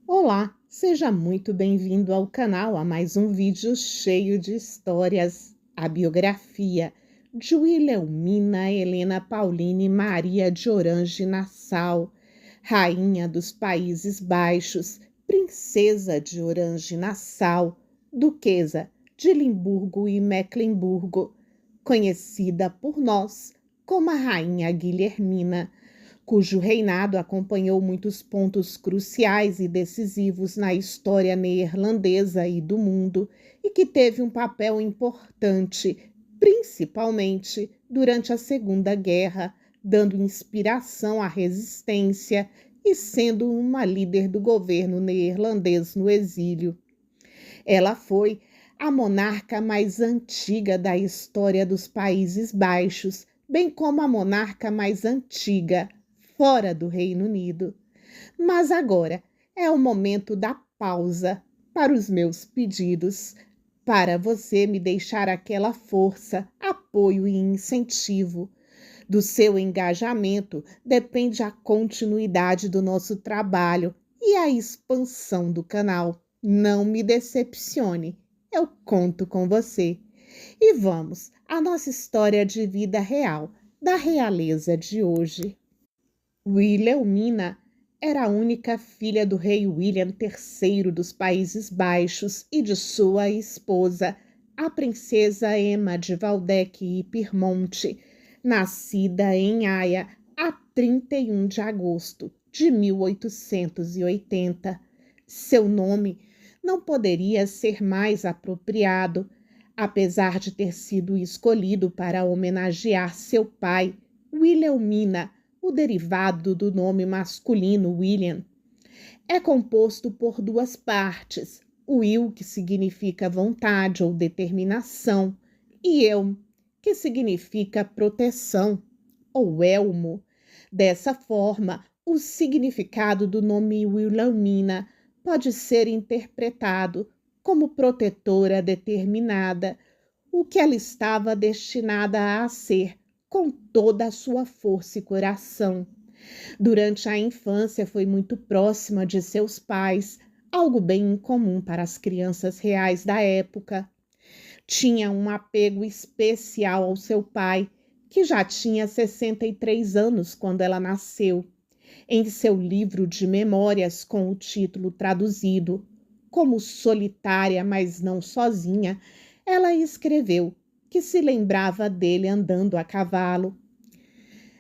Olá, seja muito bem-vindo ao canal a mais um vídeo cheio de histórias. A biografia de Wilhelmina Helena Pauline Maria de Orange Nassau, rainha dos Países Baixos, princesa de Orange Nassau, duquesa de Limburgo e Mecklemburgo, conhecida por nós como a Rainha Guilhermina, cujo reinado acompanhou muitos pontos cruciais e decisivos na história neerlandesa e do mundo, e que teve um papel importante, principalmente durante a Segunda Guerra, dando inspiração à resistência e sendo uma líder do governo neerlandês no exílio. Ela foi a monarca mais antiga da história dos Países Baixos, bem como a monarca mais antiga fora do Reino Unido. Mas agora é o momento da pausa para os meus pedidos, para você me deixar aquela força, apoio e incentivo. Do seu engajamento depende a continuidade do nosso trabalho e a expansão do canal. Não me decepcione, eu conto com você. E vamos à nossa história de vida real, da realeza de hoje. Wilhelmina era a única filha do rei William III dos Países Baixos e de sua esposa, a princesa Emma de Waldeck e Pyrmont, nascida em Haia a 31 de agosto de 1880. Seu nome não poderia ser mais apropriado, apesar de ter sido escolhido para homenagear seu pai, Wilhelmina, o derivado do nome masculino William. É composto por duas partes, Will, que significa vontade ou determinação, e Elm, que significa proteção ou elmo. Dessa forma, o significado do nome Wilhelmina pode ser interpretado como protetora determinada, o que ela estava destinada a ser, com toda a sua força e coração. Durante a infância foi muito próxima de seus pais, algo bem incomum para as crianças reais da época. Tinha um apego especial ao seu pai, que já tinha 63 anos quando ela nasceu. Em seu livro de memórias, com o título traduzido Como Solitária, mas não sozinha, ela escreveu que se lembrava dele andando a cavalo.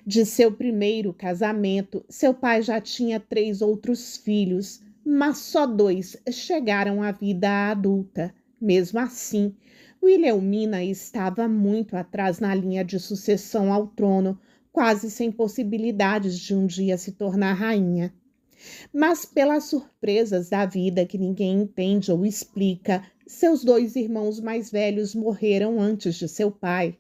De seu primeiro casamento, seu pai já tinha 3 outros filhos, mas só 2 chegaram à vida adulta. Mesmo assim, Wilhelmina estava muito atrás na linha de sucessão ao trono, quase sem possibilidades de um dia se tornar rainha. Mas pelas surpresas da vida que ninguém entende ou explica, seus 2 irmãos mais velhos morreram antes de seu pai.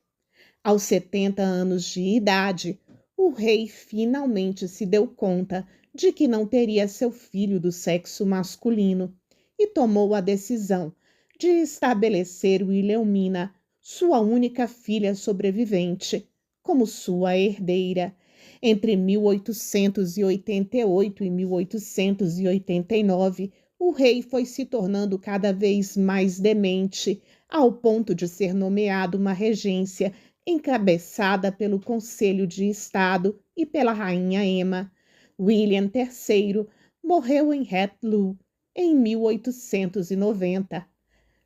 Aos 70 anos de idade, o rei finalmente se deu conta de que não teria seu filho do sexo masculino e tomou a decisão de estabelecer Wilhelmina, sua única filha sobrevivente, como sua herdeira. Entre 1888 e 1889, o rei foi se tornando cada vez mais demente, ao ponto de ser nomeado uma regência encabeçada pelo Conselho de Estado e pela Rainha Emma. William III morreu em Hatlow em 1890.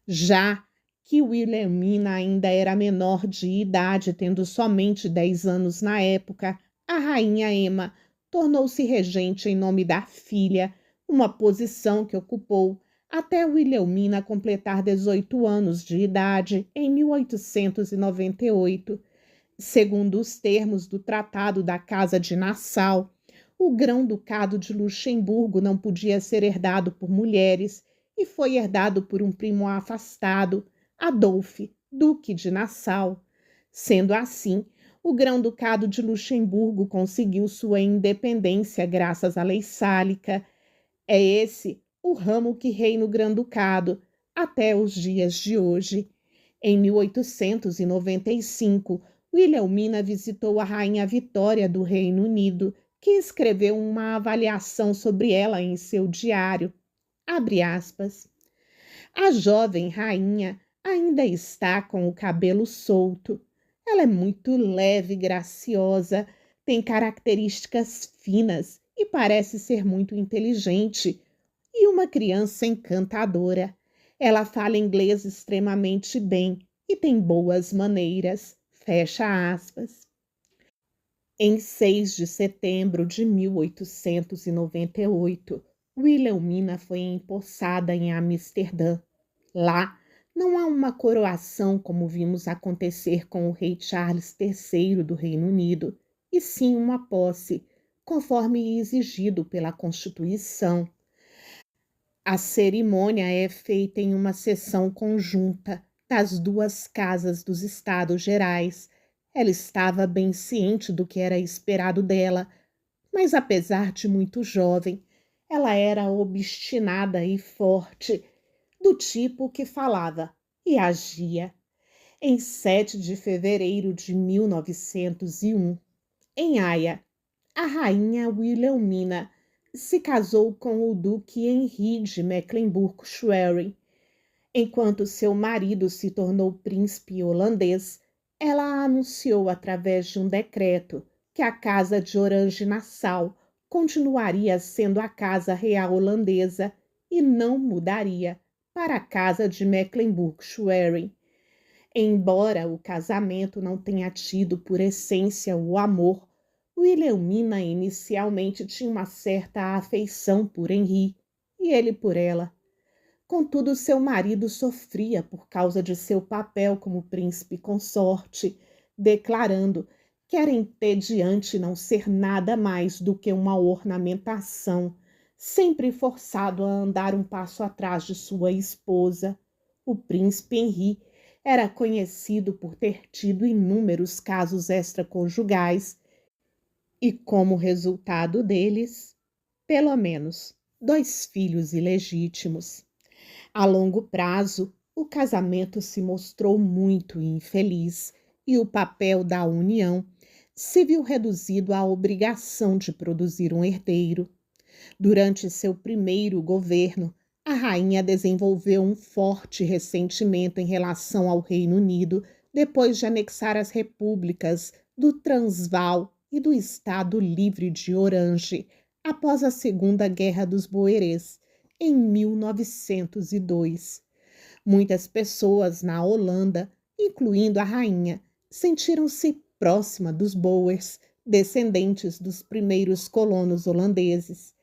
Já que Wilhelmina ainda era menor de idade, tendo somente 10 anos na época, a Rainha Emma tornou-se regente em nome da filha, uma posição que ocupou até Wilhelmina completar 18 anos de idade em 1898. Segundo os termos do Tratado da Casa de Nassau, o Grão-Ducado de Luxemburgo não podia ser herdado por mulheres e foi herdado por um primo afastado, Adolf, Duque de Nassau. Sendo assim, o Grão-Ducado de Luxemburgo conseguiu sua independência graças à Lei Sálica. É esse o ramo que reina o Grão-Ducado até os dias de hoje. Em 1895, Wilhelmina visitou a Rainha Vitória do Reino Unido, que escreveu uma avaliação sobre ela em seu diário. Abre aspas. A jovem rainha ainda está com o cabelo solto. Ela é muito leve e graciosa, tem características finas e parece ser muito inteligente. E uma criança encantadora. Ela fala inglês extremamente bem e tem boas maneiras. Fecha aspas. Em 6 de setembro de 1898, Wilhelmina foi empossada em Amsterdã. Lá, não há uma coroação como vimos acontecer com o rei Charles III do Reino Unido, e sim uma posse, conforme exigido pela Constituição. A cerimônia é feita em uma sessão conjunta das duas casas dos Estados Gerais. Ela estava bem ciente do que era esperado dela, mas apesar de muito jovem, ela era obstinada e forte, do tipo que falava e agia. Em 7 de fevereiro de 1901, em Haia, a rainha Wilhelmina se casou com o duque Henri de Mecklenburg-Schwerin. Enquanto seu marido se tornou príncipe holandês, ela anunciou através de um decreto que a Casa de Orange-Nassau continuaria sendo a Casa Real Holandesa e não mudaria para a Casa de Mecklenburg-Schwerin. Embora o casamento não tenha tido por essência o amor, Wilhelmina inicialmente tinha uma certa afeição por Henri e ele por ela. Contudo, seu marido sofria por causa de seu papel como príncipe consorte, declarando que era entediante não ser nada mais do que uma ornamentação, sempre forçado a andar um passo atrás de sua esposa. O príncipe Henri era conhecido por ter tido inúmeros casos extraconjugais e, como resultado deles, pelo menos 2 filhos ilegítimos. A longo prazo, o casamento se mostrou muito infeliz e o papel da união se viu reduzido à obrigação de produzir um herdeiro. Durante seu primeiro governo, a rainha desenvolveu um forte ressentimento em relação ao Reino Unido depois de anexar as repúblicas do Transvaal e do Estado Livre de Orange após a Segunda Guerra dos Boerês, em 1902. Muitas pessoas na Holanda, incluindo a rainha, sentiram-se próxima dos Boers, descendentes dos primeiros colonos holandeses.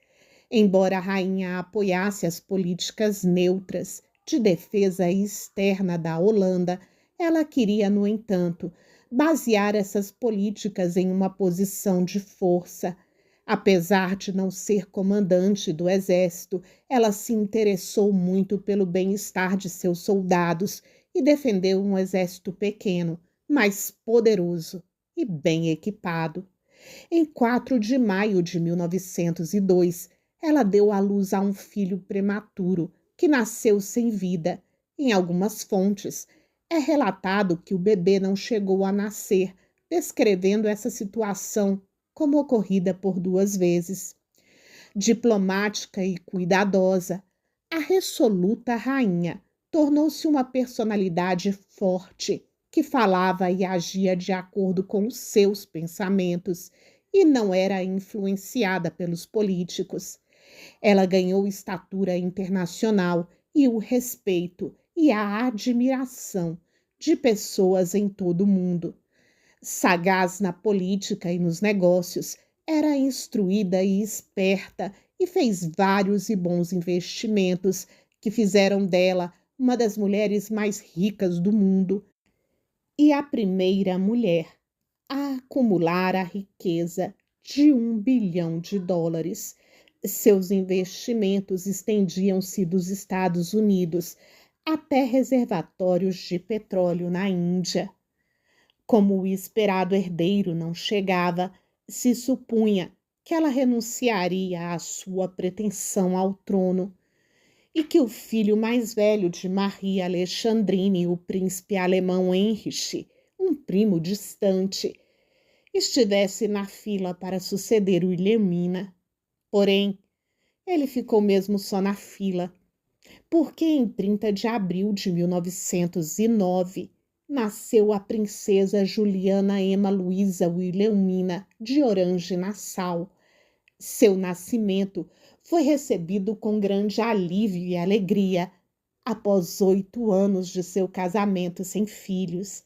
Embora a rainha apoiasse as políticas neutras de defesa externa da Holanda, ela queria, no entanto, basear essas políticas em uma posição de força. Apesar de não ser comandante do exército, ela se interessou muito pelo bem-estar de seus soldados e defendeu um exército pequeno, mas poderoso e bem equipado. Em 4 de maio de 1902, ela deu à luz a um filho prematuro que nasceu sem vida. Em algumas fontes, é relatado que o bebê não chegou a nascer, descrevendo essa situação como ocorrida por 2 vezes. Diplomática e cuidadosa, a resoluta rainha tornou-se uma personalidade forte que falava e agia de acordo com os seus pensamentos e não era influenciada pelos políticos. Ela ganhou estatura internacional e o respeito e a admiração de pessoas em todo o mundo. Sagaz na política e nos negócios, era instruída e esperta e fez vários e bons investimentos que fizeram dela uma das mulheres mais ricas do mundo e a primeira mulher a acumular a riqueza de US$ 1 bilhão. Seus investimentos estendiam-se dos Estados Unidos até reservatórios de petróleo na Índia. Como o esperado herdeiro não chegava, se supunha que ela renunciaria à sua pretensão ao trono e que o filho mais velho de Marie Alexandrine, o príncipe alemão Heinrich, um primo distante, estivesse na fila para suceder Wilhelmina. Porém, Ele ficou mesmo só na fila, porque em 30 de abril de 1909 nasceu a princesa Juliana Emma Luísa Wilhelmina de Orange-Nassau. Seu nascimento foi recebido com grande alívio e alegria após 8 anos de seu casamento sem filhos.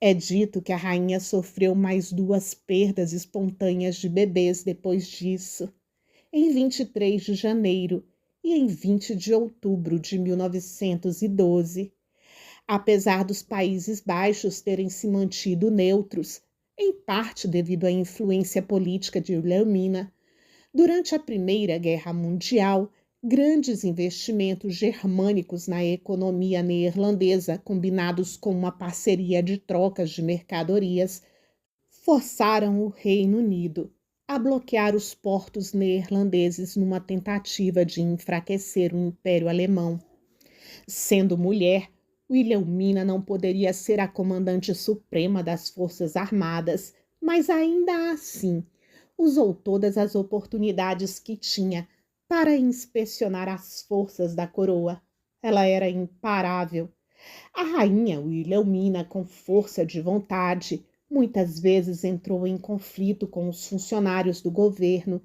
É dito que a rainha sofreu mais 2 perdas espontâneas de bebês depois disso. Em 23 de janeiro e em 20 de outubro de 1912. Apesar dos Países Baixos terem se mantido neutros, em parte devido à influência política de Wilhelmina, durante a Primeira Guerra Mundial, grandes investimentos germânicos na economia neerlandesa, combinados com uma parceria de trocas de mercadorias, forçaram o Reino Unido a bloquear os portos neerlandeses numa tentativa de enfraquecer o Império Alemão. Sendo mulher, Wilhelmina não poderia ser a comandante suprema das Forças Armadas, mas ainda assim usou todas as oportunidades que tinha para inspecionar as forças da coroa. Ela era imparável. A rainha Wilhelmina, com força de vontade, muitas vezes entrou em conflito com os funcionários do governo,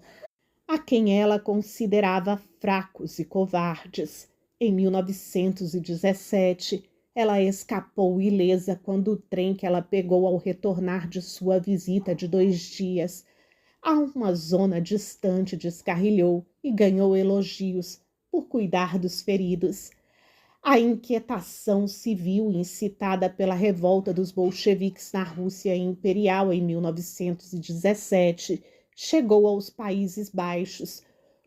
a quem ela considerava fracos e covardes. Em 1917, ela escapou ilesa quando o trem que ela pegou ao retornar de sua visita de 2 dias a uma zona distante descarrilhou e ganhou elogios por cuidar dos feridos. A inquietação civil incitada pela revolta dos bolcheviques na Rússia Imperial em 1917 chegou aos Países Baixos.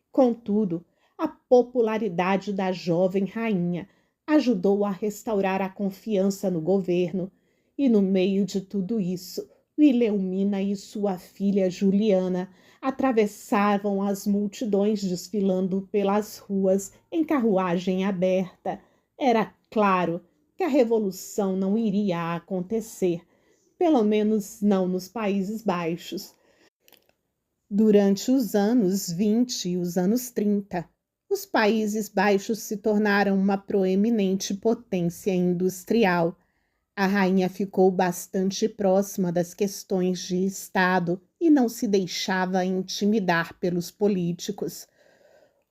Contudo, a popularidade da jovem rainha ajudou a restaurar a confiança no governo, e no meio de tudo isso, Wilhelmina e sua filha Juliana atravessavam as multidões desfilando pelas ruas em carruagem aberta. Era claro que a revolução não iria acontecer, pelo menos não nos Países Baixos. Durante os anos 20 e os anos 30, os Países Baixos se tornaram uma proeminente potência industrial. A rainha ficou bastante próxima das questões de Estado e não se deixava intimidar pelos políticos.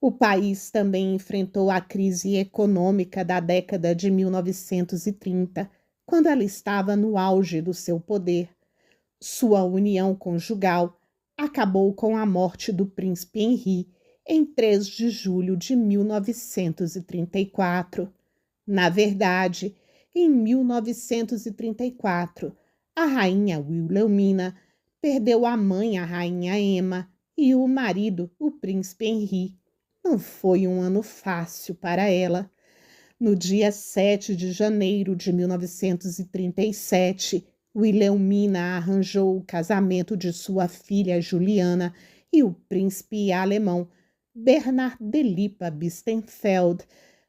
O país também enfrentou a crise econômica da década de 1930, quando ela estava no auge do seu poder. Sua união conjugal acabou com a morte do príncipe Henri em 3 de julho de 1934. Na verdade, em 1934, a rainha Wilhelmina perdeu a mãe, a rainha Emma, e o marido, o príncipe Henri. Não foi um ano fácil para ela. No dia 7 de janeiro de 1937, Wilhelmina arranjou o casamento de sua filha Juliana e o príncipe alemão Bernhard de Lippe-Birkenfeld,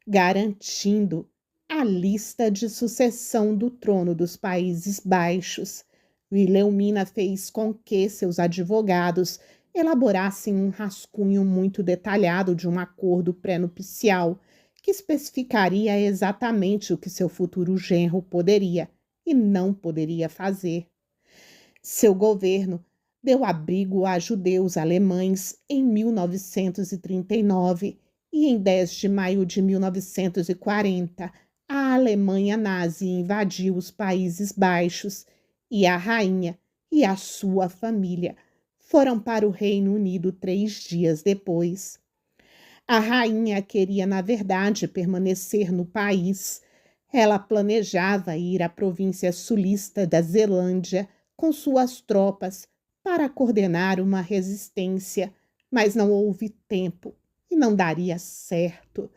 garantindo a lista de sucessão do trono dos Países Baixos. Wilhelmina fez com que seus advogados elaborassem um rascunho muito detalhado de um acordo pré-nupcial que especificaria exatamente o que seu futuro genro poderia e não poderia fazer. Seu governo deu abrigo a judeus alemães em 1939 e em 10 de maio de 1940, a Alemanha nazi invadiu os Países Baixos e a rainha e a sua família foram para o Reino Unido 3 dias depois. A rainha queria, na verdade, permanecer no país. Ela planejava ir à província sulista da Zelândia com suas tropas para coordenar uma resistência, mas não houve tempo e não daria certo.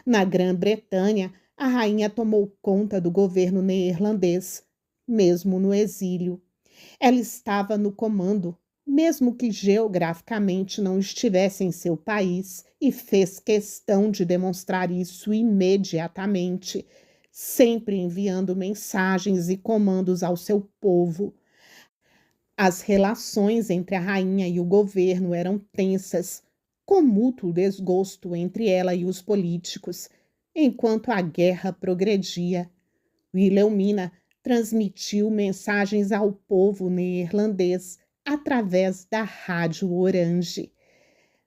Na Grã-Bretanha, a rainha tomou conta do governo neerlandês, mesmo no exílio. Ela estava no comando, mesmo que geograficamente não estivesse em seu país, e fez questão de demonstrar isso imediatamente, sempre enviando mensagens e comandos ao seu povo. As relações entre a rainha e o governo eram tensas, com mútuo desgosto entre ela e os políticos, enquanto a guerra progredia. Wilhelmina transmitiu mensagens ao povo neerlandês através da Rádio Orange.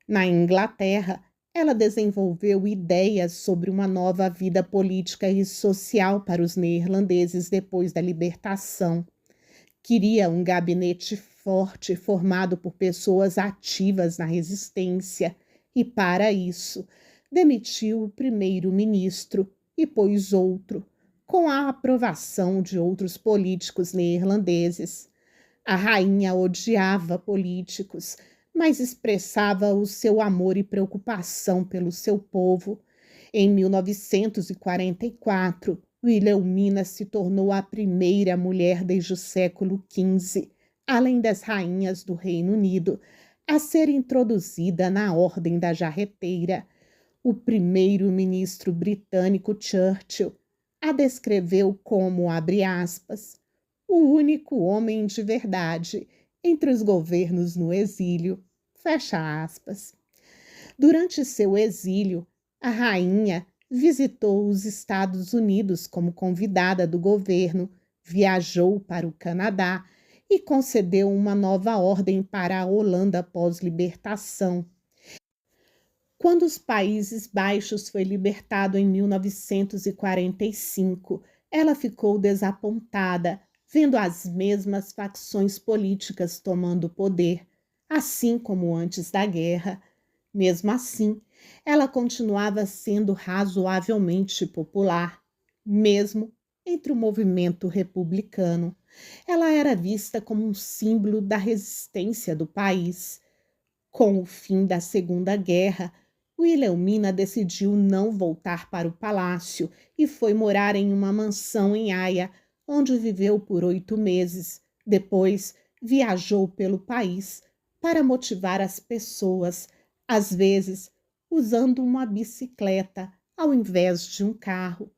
Na Inglaterra, ela desenvolveu ideias sobre uma nova vida política e social para os neerlandeses depois da libertação. Queria um gabinete forte formado por pessoas ativas na resistência e, para isso, demitiu o primeiro-ministro e pôs outro, com a aprovação de outros políticos neerlandeses. A rainha odiava políticos, mas expressava o seu amor e preocupação pelo seu povo. Em 1944, Wilhelmina se tornou a primeira mulher desde o século XV, além das rainhas do Reino Unido, a ser introduzida na Ordem da Jarreteira. O primeiro-ministro britânico Churchill a descreveu como, abre aspas, o único homem de verdade entre os governos no exílio, fecha aspas. Durante seu exílio, a rainha visitou os Estados Unidos como convidada do governo, viajou para o Canadá e concedeu uma nova ordem para a Holanda pós-libertação. Quando os Países Baixos foi libertado em 1945, ela ficou desapontada, vendo as mesmas facções políticas tomando o poder, assim como antes da guerra. Mesmo assim, ela continuava sendo razoavelmente popular, mesmo entre o movimento republicano. Ela era vista como um símbolo da resistência do país. Com o fim da Segunda Guerra, Wilhelmina decidiu não voltar para o palácio e foi morar em uma mansão em Haia, onde viveu por 8 meses. Depois, viajou pelo país para motivar as pessoas, às vezes usando uma bicicleta ao invés de um carro.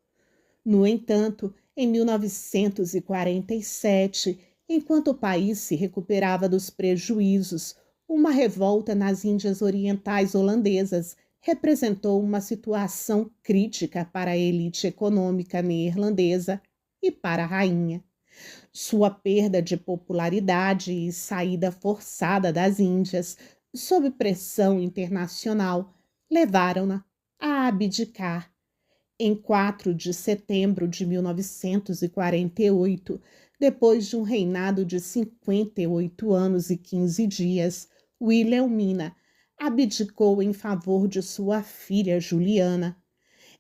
No entanto, em 1947, enquanto o país se recuperava dos prejuízos, uma revolta nas Índias Orientais holandesas representou uma situação crítica para a elite econômica neerlandesa e para a rainha. Sua perda de popularidade e saída forçada das Índias, sob pressão internacional, levaram-na a abdicar. Em 4 de setembro de 1948, depois de um reinado de 58 anos e 15 dias, Wilhelmina abdicou em favor de sua filha Juliana.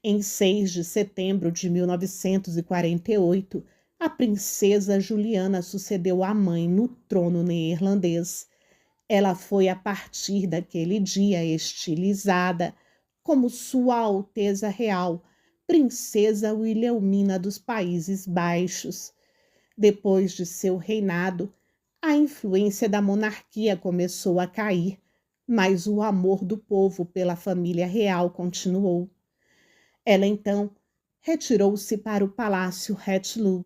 Em 6 de setembro de 1948, a princesa Juliana sucedeu a mãe no trono neerlandês. Ela foi, a partir daquele dia, estilizada como Sua Alteza Real, Princesa Wilhelmina dos Países Baixos. Depois de seu reinado, a influência da monarquia começou a cair, mas o amor do povo pela família real continuou. Ela então retirou-se para o Palácio Hetzloo,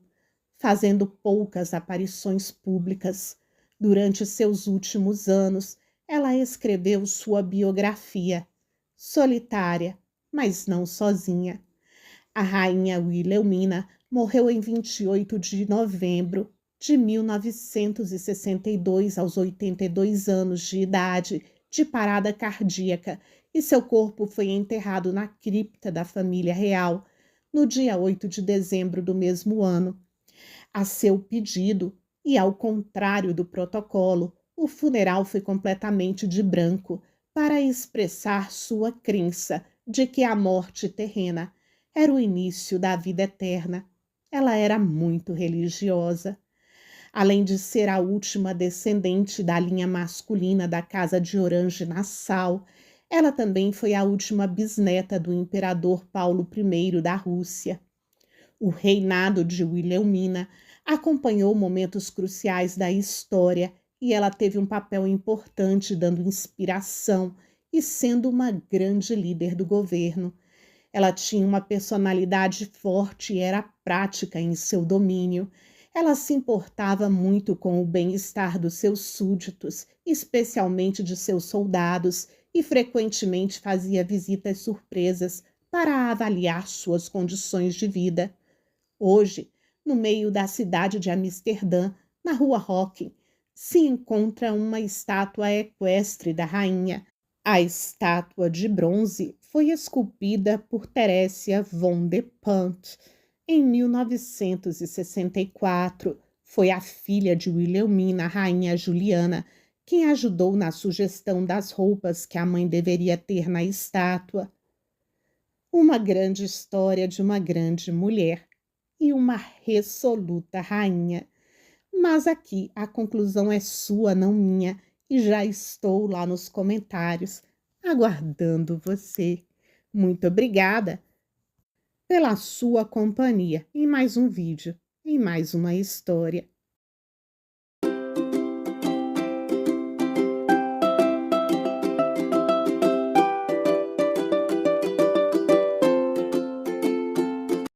fazendo poucas aparições públicas. Durante seus últimos anos, ela escreveu sua biografia, solitária, mas não sozinha. A rainha Wilhelmina morreu em 28 de novembro de 1962, aos 82 anos de idade, de parada cardíaca, e seu corpo foi enterrado na cripta da família real no dia 8 de dezembro do mesmo ano. A seu pedido, e ao contrário do protocolo, o funeral foi completamente de branco, para expressar sua crença de que a morte terrena era o início da vida eterna. Ela era muito religiosa. Além de ser a última descendente da linha masculina da Casa de Orange-Nassau, ela também foi a última bisneta do imperador Paulo I da Rússia. O reinado de Wilhelmina acompanhou momentos cruciais da história e ela teve um papel importante dando inspiração e sendo uma grande líder do governo. Ela tinha uma personalidade forte e era prática em seu domínio. Ela se importava muito com o bem-estar dos seus súditos, especialmente de seus soldados, e frequentemente fazia visitas surpresas para avaliar suas condições de vida. Hoje, no meio da cidade de Amsterdã, na rua Hocking, se encontra uma estátua equestre da rainha. A estátua de bronze foi esculpida por Teresia von de Punt em 1964. Foi a filha de Wilhelmina, a rainha Juliana, quem ajudou na sugestão das roupas que a mãe deveria ter na estátua. Uma grande história de uma grande mulher e uma resoluta rainha. Mas aqui a conclusão é sua, não minha, e já estou lá nos comentários aguardando você. Muito obrigada pela sua companhia em mais um vídeo, em mais uma história.